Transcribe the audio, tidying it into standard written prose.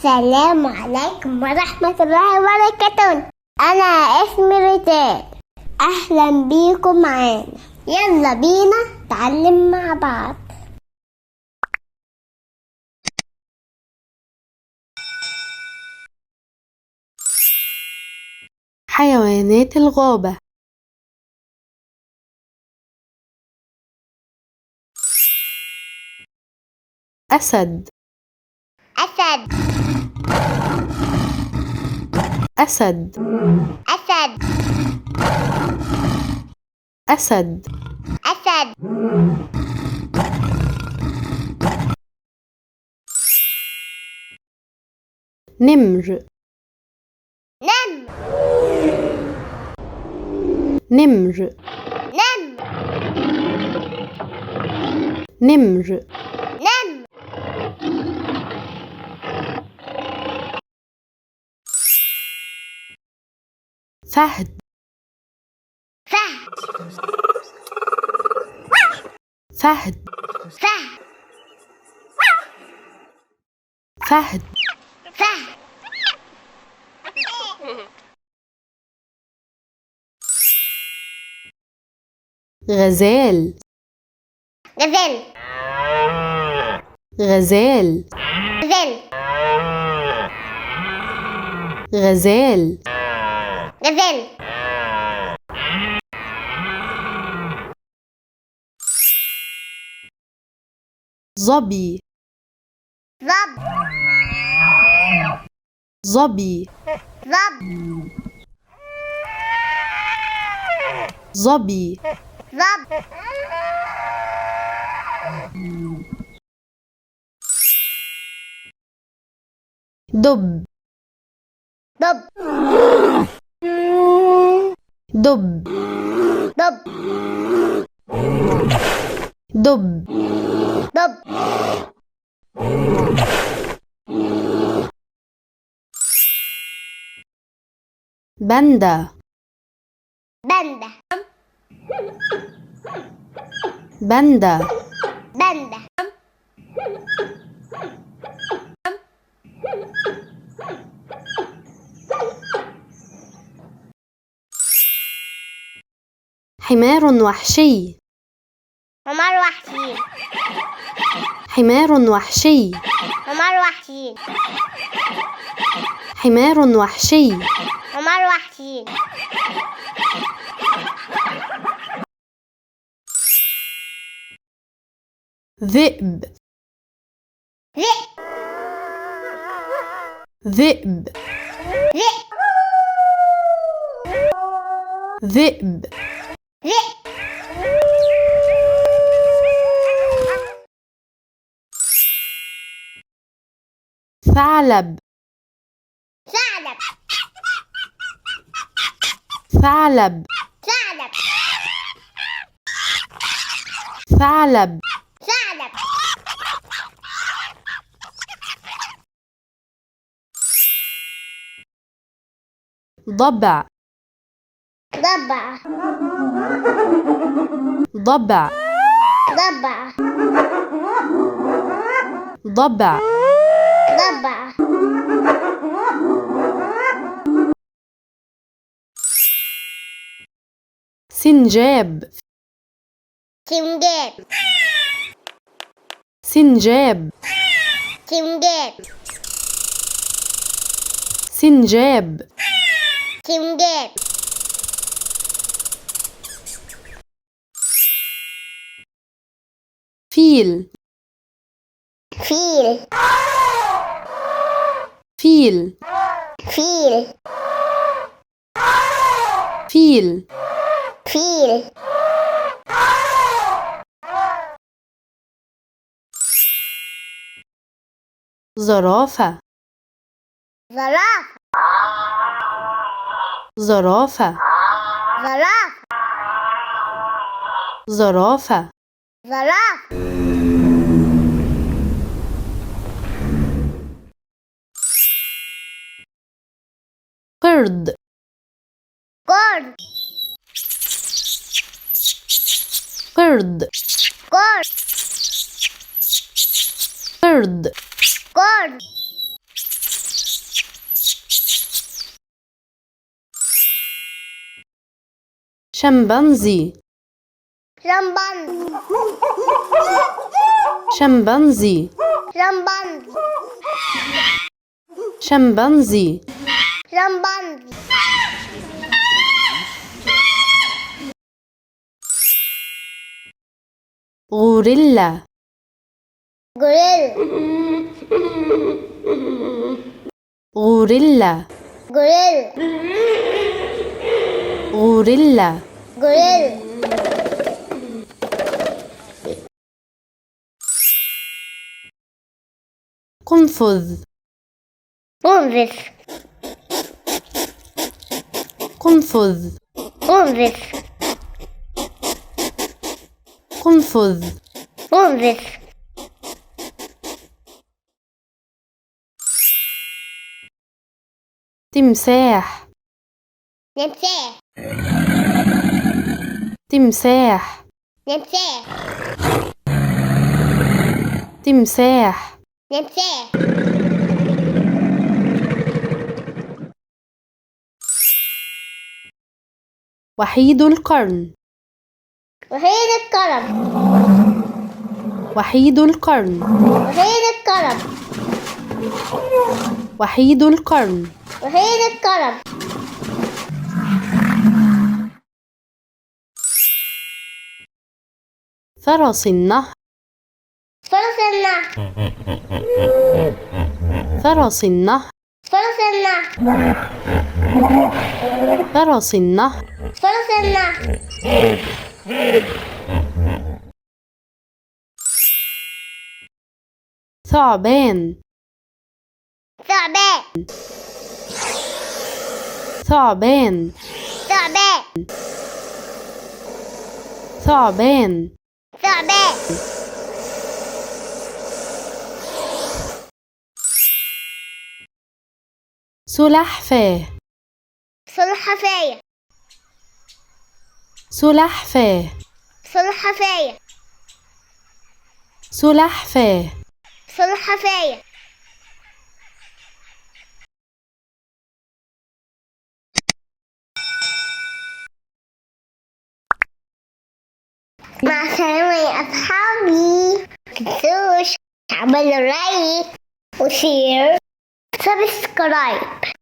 السلام عليكم ورحمة الله وبركاته. أنا اسمي ريتال، أهلا بيكم معانا. يلا بينا نتعلم مع بعض. حيوانات الغابة. أسد أسد أسد أسد أسد أسد نمر نمر نمر نمر نمر نمر فهد فهد فهد فهد فهد فهد غزال غزال غزال غزال غزال غزال ظبي ظب ظبي ظب ظبي ظب دب دب دب دب دب دب باندا باندا باندا باندا حمار وحشي حمار وحشي حمار وحشي حمار وحشي حمار وحشي حمار وحشي ذئب ذئب ذئب ذئب ذئب ذئب ثعلب ثعلب ثعلب ثعلب ثعلب ثعلب ضبع ضبع ضبع ضبع ضبع ضبع سنجاب سنجاب سنجاب سنجاب سنجاب سنجاب فيل فيل فيل فيل فيل فيل زرافة زرافة زرافة زرافة زرافة زرافة قرد قرد قرد قرد قرد قرد شمبانزي شمبانزي شمبانزي شمبانزي شمبانزي شمبانزي غوريلا غوريلا غوريلا غوريلا غوريلا غوريلا قنفذ قنفذ قنفذ قنفذ قنفذ قنفذ تمساح تمساح تمساح تمساح تمساح تمساح وحيد القرن وحيد الكرم وحيد القرن وحيد الكرم وحيد القرن وحيد الكرم فرس النهر فرس النهر فرس النهر فرس النهر فرس النهر فرس النهر ثعبان ثعبان ثعبان ثعبان ثعبان ثعبان سلحفاة سلحفاية سلحفاة سلحفاية سلحفاة سلحفاية مع السلامة يا أصحابي، متنسوش تعملوا لايك وشير سبسكرايب.